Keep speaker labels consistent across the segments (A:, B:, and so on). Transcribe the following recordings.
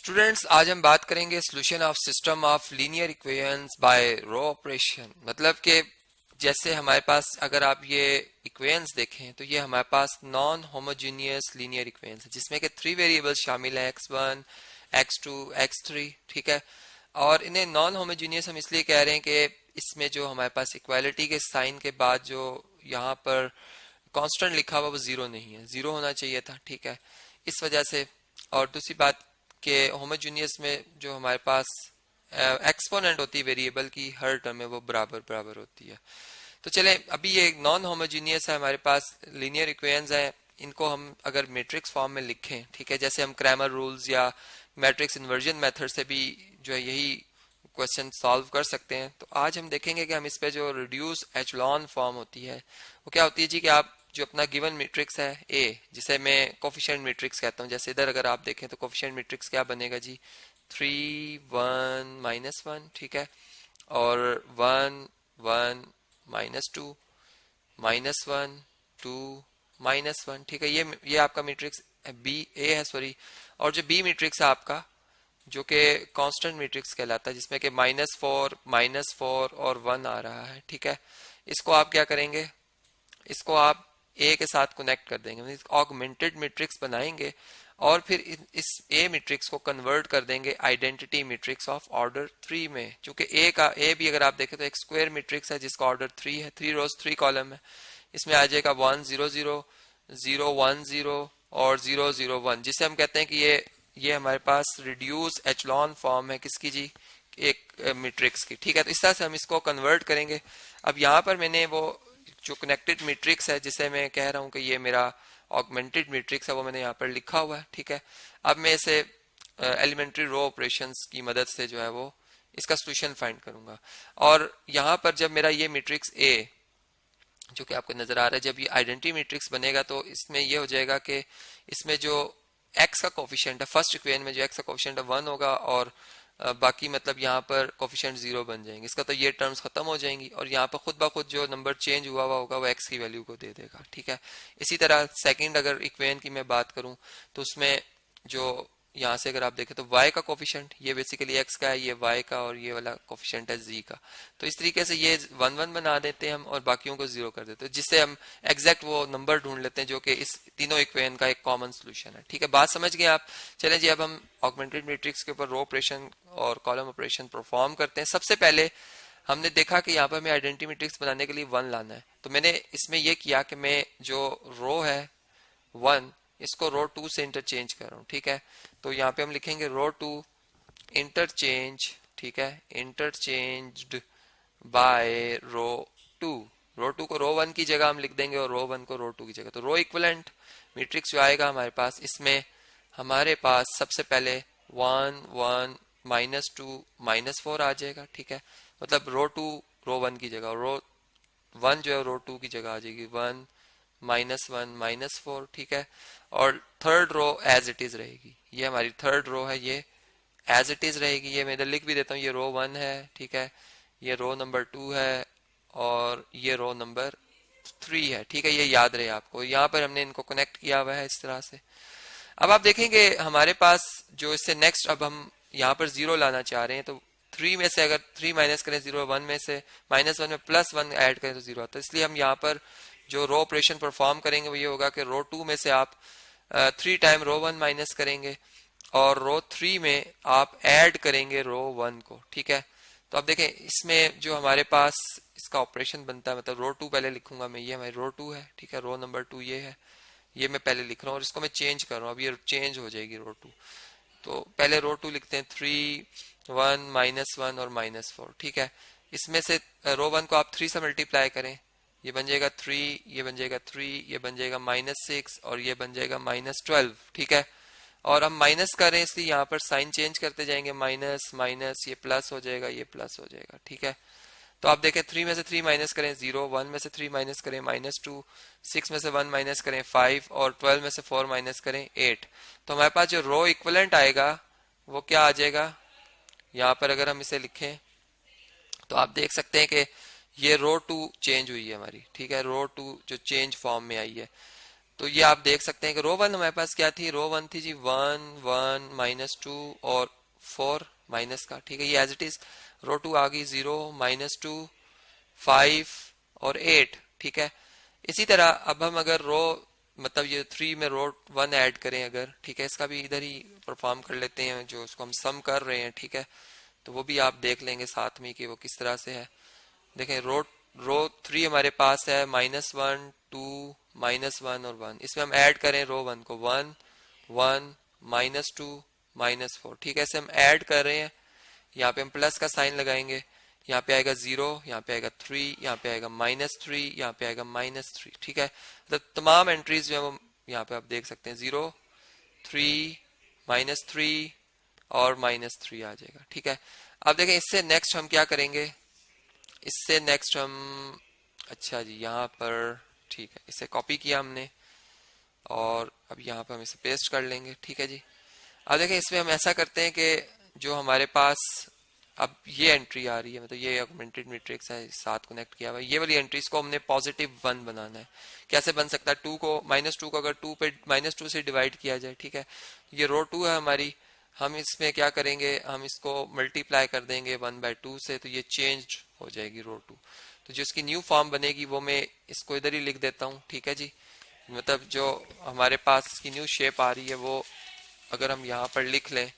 A: Students, आज हम बात करेंगे solution of system of linear equations by row operation. मतलब कि जैसे हमारे पास अगर आप ये इक्वेशंस देखें तो ये हमारे पास नॉन होमोजेनियस लीनियर इक्वेशंस है जिसमें कि 3 वेरिएबल्स शामिल है x1, x2, x3। ठीक है, और इन्हें नॉन होमोजेनियस हम इसलिए कह रहे हैं कि इसमें जो हमारे पास इक्वालिटी के साइन के बाद जो यहाँ पर कांस्टेंट लिखा हुआ वो जीरो नहीं है, जीरो होना चाहिए था। ठीक है, इस वजह से। और दूसरी बात कि होमोजेनियस में जो हमारे पास एक्सपोनेंट होती है वेरिएबल की, हर टर्म में वो बराबर बराबर होती है। तो चलें, अभी ये नॉन होमोजेनियस है, हमारे पास लीनियर इक्वेशंस हैं। इनको हम अगर मैट्रिक्स फॉर्म में लिखें, ठीक है, जैसे हम क्रैमर रूल्स या मैट्रिक्स इन्वर्जन मेथड से भी जो है यही क्वेश्चन सॉल्व कर सकते हैं। तो आज हम देखेंगे कि हम इस पे जो रिड्यूस एचलॉन फॉर्म होती है वो क्या होती है जी, कि आप जो अपना गिवन मैट्रिक्स है ए, जिसे मैं कोफिशिएंट मैट्रिक्स कहता हूँ, जैसे इधर अगर आप देखें तो कोफिशिएंट मैट्रिक्स क्या बनेगा जी, 3 1 -1। ठीक है, और 1 1 -2 -1 2 -1। ठीक है, ये आपका मैट्रिक्स बी ए है, सॉरी। और जो बी मैट्रिक्स है आपका, जो कि कांस्टेंट मैट्रिक्स कहलाता है, जिसमें कि -4 -4 और 1 आ रहा है। ठीक है, इसको आप क्या करेंगे, इसको आप ए के साथ कनेक्ट कर देंगे, ऑगमेंटेड मैट्रिक्स बनाएंगे और फिर इस ए मैट्रिक्स को कन्वर्ट कर देंगे आइडेंटिटी मैट्रिक्स ऑफ ऑर्डर 3 में। चूंकि ए भी अगर आप देखें तो एक स्क्वायर मैट्रिक्स है जिसका ऑर्डर 3 है, 3 रोज 3 कॉलम है। इसमें आ जाएगा 1 0 0 0 1 0 और 0 0 1, जिसे हम कहते हैं कि ये हमारे पास रिड्यूस एचलॉन फॉर्म है किसकी जी, एक मैट्रिक्स की। ठीक है, तो इस तरह से हम इसको कन्वर्ट करेंगे। अब यहाँ पर मैंने वो जो कनेक्टेड मैट्रिक्स है जिसे मैं कह रहा हूं कि ये मेरा ऑगमेंटेड मैट्रिक्स है, वो मैंने यहाँ पर लिखा हुआ है। ठीक है, अब मैं इसे एलिमेंट्री रो ऑपरेशंस की मदद से जो है वो इसका सॉल्यूशन फाइंड करूंगा। और यहाँ पर जब मेरा ये मैट्रिक्स ए जो कि आपको नजर आ रहा है, जब ये आइडेंटिटी मैट्रिक्स बनेगा तो इसमें ये हो जाएगा कि इसमें जो एक्स का कोफिशिएंट है, फर्स्ट इक्वेशन में जो एक्स का कोफिशिएंट है 1 होगा और बाकी मतलब यहाँ पर कोफिशिएंट 0 बन जाएंगे। इसका तो ये टर्म्स खत्म हो जाएंगी और यहाँ पर खुद ब खुद जो नंबर चेंज हुआ होगा वो एक्स की वैल्यू को दे देगा। ठीक है, इसी तरह सेकंड अगर इक्वेशन की मैं बात करूं तो उसमें जो यहाँ से अगर आप देखें तो y का कोफिशिएंट ये बेसिकली x का है, ये y का, और ये वाला कोफिशिएंट है z का। तो इस तरीके से ये 1 1 बना देते हैं हम और बाकियों को 0 कर देते हैं, जिससे हम एग्जैक्ट वो नंबर ढूंढ लेते हैं जो कि इस तीनों इक्वेशन का एक कॉमन सोल्यूशन है। ठीक है, बात समझ गए आप। चलें जी, अब हम ऑगमेंटेड मैट्रिक्स के ऊपर रो ऑपरेशन और कॉलम ऑपरेशन परफॉर्म करते हैं। सबसे पहले हमने देखा कि यहाँ पर हमें आइडेंटिटी मैट्रिक्स बनाने के लिए 1 लाना है, तो मैंने इसमें यह किया कि मैं जो रो है 1 इसको रो 2 से इंटरचेंज कर रहा हूं। ठीक है, तो यहाँ पे हम लिखेंगे रो 2 इंटरचेंज, ठीक है, इंटरचेंज्ड बाय रो 2। रो 2 को रो 1 की जगह हम लिख देंगे और रो 1 को रो 2 की जगह। तो रो इक्विवेलेंट मैट्रिक्स जो आएगा हमारे पास, इसमें हमारे पास सबसे पहले 1 1 -2 -4 आ जाएगा। ठीक है, मतलब रो 2 रो 1 की जगह, रो 1 जो है रो 2 की जगह आ जाएगी, 1 -1 -4। ठीक है, और third row as it is रहेगी, ये हमारी थर्ड रो है, ये एज इट इज रहेगी। ये मैं इधर लिख भी देता हूँ, ये रो 1 है। ठीक है, ये रो नंबर 2 है और ये रो नंबर 3 है। ठीक है, ये याद रहे आपको। यहाँ पर हमने इनको कनेक्ट किया हुआ है इस तरह से। अब आप देखेंगे हमारे पास जो इससे नेक्स्ट, अब हम यहाँ पर 0 लाना चाह रहे हैं, तो 3 में से अगर 3 माइनस करें 0, 1 में से -1 में +1 ऐड करें तो 0 आता है। इसलिए हम यहाँ पर जो रो ऑपरेशन परफॉर्म करेंगे वो ये होगा कि रो 2 में से आप 3 टाइम रो 1 माइनस करेंगे और रो 3 में आप ऐड करेंगे रो 1 को। ठीक है, तो अब देखें इसमें जो हमारे पास इसका ऑपरेशन बनता है, मतलब रो 2 पहले लिखूंगा मैं, ये हमारी रो 2 है। ठीक है, रो नंबर 2 ये है, ये मैं पहले लिख रहा हूँ और इसको मैं चेंज कर रहा हूँ, अब ये चेंज हो जाएगी रो 2। तो पहले रो 2 लिखते हैं, 3 1 -1 और -4। ठीक है, इसमें से रो 1 को आप 3 से मल्टीप्लाई करें, ये बन जाएगा 3, ये बन जाएगा 3, ये बन जाएगा -6 और ये बन जाएगा -12। ठीक है, और हम माइनस कर रहे हैं इसलिए यहाँ पर साइन चेंज करते जाएंगे, माइनस माइनस, ये प्लस हो जाएगा, ये प्लस हो जाएगा। ठीक है, तो आप देखें 3 में से 3 माइनस करें 0, 1 में से 3 माइनस करें -2, 6 में से 1 माइनस करें 5 और 12 में से 4 माइनस करें 8। तो हमारे पास जो रो इक्विवेलेंट आएगा वो क्या आ जाएगा, यहाँ पर अगर हम इसे लिखें तो आप देख सकते हैं कि ये रो 2 चेंज हुई है हमारी। ठीक है, रो 2 जो चेंज फॉर्म में आई है, तो ये आप देख सकते हैं कि रो वन हमारे पास क्या थी, रो वन थी जी 1 1 -2 और 4 माइनस का, ठीक है, ये as it is. Row two आ गई 0 -2 5 और 8, ठीक है। इसी तरह अब हम अगर रो मतलब ये 3 में रो 1 ऐड करें अगर, ठीक है, इसका भी इधर ही परफॉर्म कर लेते हैं जो उसको हम सम कर रहे हैं, ठीक है। तो वो भी आप देख लेंगे साथ में कि वो किस तरह से है। देखें रो रो 3 हमारे पास है -1 2 -1 और 1, इसमें हम ऐड करें रो 1 को 1 1 -2 -4, ठीक है, ऐसे हम ऐड कर रहे हैं। यहाँ पे हम प्लस का साइन लगाएंगे, यहाँ पे आएगा 0, यहाँ पे आएगा 3, यहाँ पे आएगा -3, यहाँ पे आएगा -3, ठीक है। तो तमाम एंट्रीज जो है वो यहाँ पे आप देख सकते हैं 0 3 -3 और -3 आ जाएगा, ठीक है। अब देखें इससे नेक्स्ट हम क्या करेंगे, इससे नेक्स्ट हम, अच्छा जी यहाँ पर, ठीक है, इसे कॉपी किया हमने और अब यहाँ पर हम इसे पेस्ट कर लेंगे, ठीक है जी। अब देखें इसमें हम ऐसा करते हैं कि जो हमारे पास अब ये एंट्री आ रही है, मतलब ये ऑगमेंटेड मैट्रिक्स है, साथ कनेक्ट किया हुआ है, ये वाली एंट्रीज को हमने +1 बनाना है। कैसे बन सकता है, -2 को अगर 2 पे -2 से डिवाइड किया जाए, ठीक है, ये रो 2 है हमारी, हम इसमें क्या करेंगे, हम इसको मल्टीप्लाई कर देंगे 1/2 से, तो ये चेंज हो जाएगी रो 2। तो जो इसकी न्यू फॉर्म बनेगी वो मैं इसको इधर ही लिख देता हूँ, ठीक है जी। मतलब जो हमारे पास इसकी न्यू शेप आ रही है वो अगर हम यहाँ पर लिख लें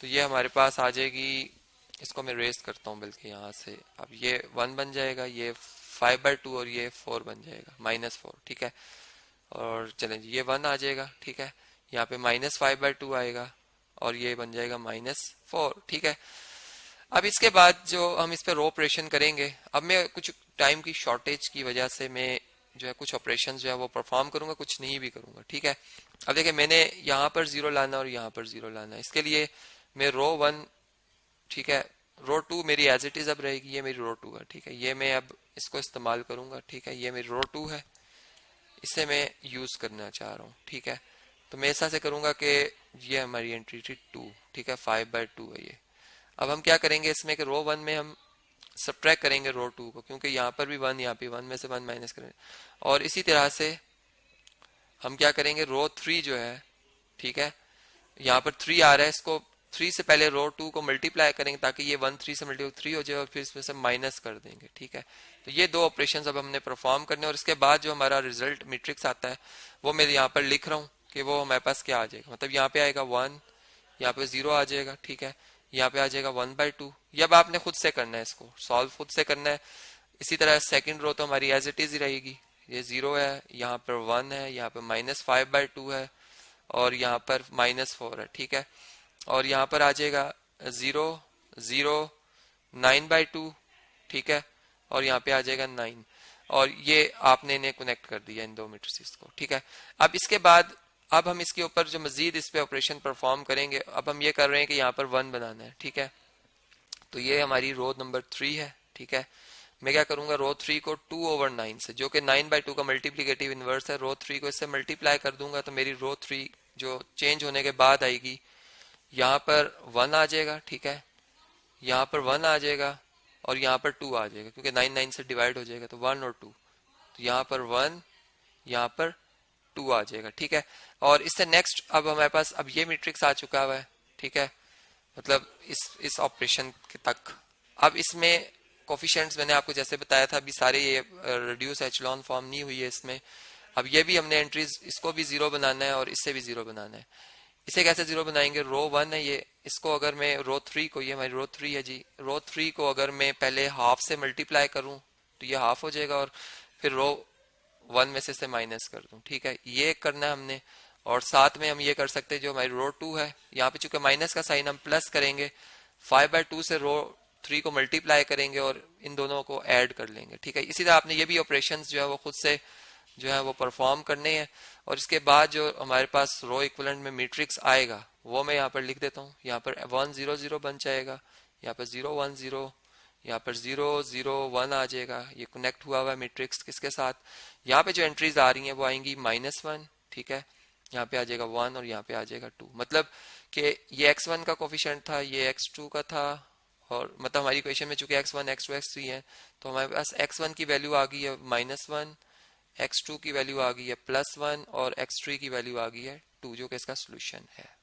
A: तो ये हमारे पास आ जाएगी, इसको मैं रेस करता हूँ बल्कि यहाँ से, अब ये 1 बन जाएगा, ये 5/2 और ये 4 बन जाएगा -4, ठीक है। और चलें जी ये 1 आ जाएगा, ठीक है, यहाँ पे -5/2 आएगा और ये बन जाएगा -4, ठीक है। अब इसके बाद जो हम इस पे रो ऑपरेशन करेंगे, अब मैं कुछ टाइम की शॉर्टेज की वजह से मैं जो है कुछ ऑपरेशन जो है वो परफॉर्म करूंगा, कुछ नहीं भी करूंगा, ठीक है। अब देखिए मैंने यहाँ पर 0 लाना और यहाँ पर 0 लाना, इसके लिए मैं रो 1, ठीक है, रो 2 मेरी एज इट इज अब रहेगी, ये मेरी रो 2 है, ठीक है, ये मैं अब इसको इस्तेमाल करूंगा, ठीक है, ये मेरी रो 2 है, इसे मैं यूज करना चाह रहा हूँ, ठीक है। तो मैं ऐसा से करूंगा कि ये हमारी एंट्री थी 2, ठीक है, 5/2 है ये। अब हम क्या करेंगे इसमें कि रो 1 में हम सब्ट्रैक्ट करेंगे रो 2 को, क्योंकि यहाँ पर भी 1, यहाँ पे 1 में से 1 माइनस करेंगे। और इसी तरह से हम क्या करेंगे रो 3 जो है, ठीक है, यहाँ पर 3 आ रहा है, इसको 3 से पहले रो 2 को मल्टीप्लाई करेंगे ताकि ये 1 3 से मल्टीप्लाई 3 हो जाए और फिर इसमें से माइनस कर देंगे, ठीक है। तो ये दो ऑपरेशंस अब हमने परफॉर्म करने, और इसके बाद जो हमारा रिजल्ट मैट्रिक्स आता है वो मैं यहाँ पर लिख रहा हूँ कि वो हमारे पास क्या आ जाएगा। मतलब यहाँ पे आएगा 1, यहाँ पे 0 आ जाएगा, ठीक है, यहाँ पे आ जाएगा 1/2। ये अब आपने खुद से करना है, इसको सॉल्व खुद से करना है। इसी तरह सेकंड रो तो हमारी एज इट इज ही रहेगी, ये 0 है, यहाँ पर 1 है, यहाँ पे -5/2 है और यहाँ पर -4 है, ठीक है। और यहाँ पर आ जाएगा 0 0 9/2, ठीक है, और यहाँ पे आ जाएगा 9, और ये आपने इन्हें कनेक्ट कर दिया इन दो मैट्रिसेस को, ठीक है। अब इसके बाद अब हम इसके ऊपर जो मजीद इस पे ऑपरेशन परफॉर्म करेंगे, अब हम ये कर रहे हैं कि यहाँ पर 1 बनाना है, ठीक है। तो ये हमारी रो नंबर 3 है, ठीक है। मैं क्या करूंगा रो 3 को 2/9 से, जो कि 9/2 का मल्टीप्लिकेटिव इनवर्स है, रो 3 को इससे मल्टीप्लाई कर दूंगा तो मेरी रो 3 जो चेंज होने के बाद आएगी, यहाँ पर 1 आ जाएगा, ठीक है, यहाँ पर 1 आ जाएगा और यहाँ पर 2 आ जाएगा, क्योंकि 9 9 से डिवाइड हो जाएगा तो 1 और 2, तो यहाँ पर 1, यहाँ पर 2 आ जाएगा, ठीक है। और इससे नेक्स्ट अब हमारे पास अब ये मैट्रिक्स आ चुका हुआ है, ठीक है, मतलब इस ऑपरेशन के तक। अब इसमें कोफिशिएंट्स मैंने आपको जैसे बताया था, अभी सारे ये रिड्यूस एचलॉन फॉर्म नहीं हुई है इसमें। अब ये भी हमने एंट्रीज, इसको भी 0 बनाना है और इससे भी 0 बनाना है। इसे कैसे 0 बनाएंगे, रो 1 है ये, इसको अगर मैं रो 3 को, ये हमारी रो 3 है जी, रो 3 को अगर मैं पहले हाफ से मल्टीप्लाई करूं तो ये हाफ हो जाएगा और फिर रो 1 में से माइनस कर दूं, ठीक है, ये करना है हमने। और साथ में हम ये कर सकते हैं जो हमारी रो 2 है, यहाँ पे चूंकि माइनस का साइन हम प्लस करेंगे, 5/2 से रो 3 को मल्टीप्लाई करेंगे और इन दोनों को ऐड कर लेंगे, ठीक है। इसी तरह आपने ये भी ऑपरेशंस जो है वो खुद से जो है वो परफॉर्म करने हैं। और इसके बाद जो हमारे पास रो इक्विवेलेंट में मैट्रिक्स आएगा वो मैं यहाँ पर लिख देता हूँ, यहाँ पर 1 0 0 बन जाएगा, यहाँ पर 0 1 0, यहाँ पर 0 0 1 आ जाएगा। ये कनेक्ट हुआ हुआ है मैट्रिक्स किसके साथ, यहाँ पे जो एंट्रीज आ रही हैं वो आएंगी -1, ठीक है, यहाँ पे आ जाएगा 1 और यहाँ पे आ जाएगा 2। मतलब कि ये x1 का कोफिशिएंट था, ये x2 का था, और मतलब हमारी इक्वेशन में चूंकि x1 x2 x3 है तो हमारे पास x1 की वैल्यू आ गई है -1, x2 की वैल्यू आ गई है +1 और x3 की वैल्यू आ गई है 2 जो कि इसका सोल्यूशन है।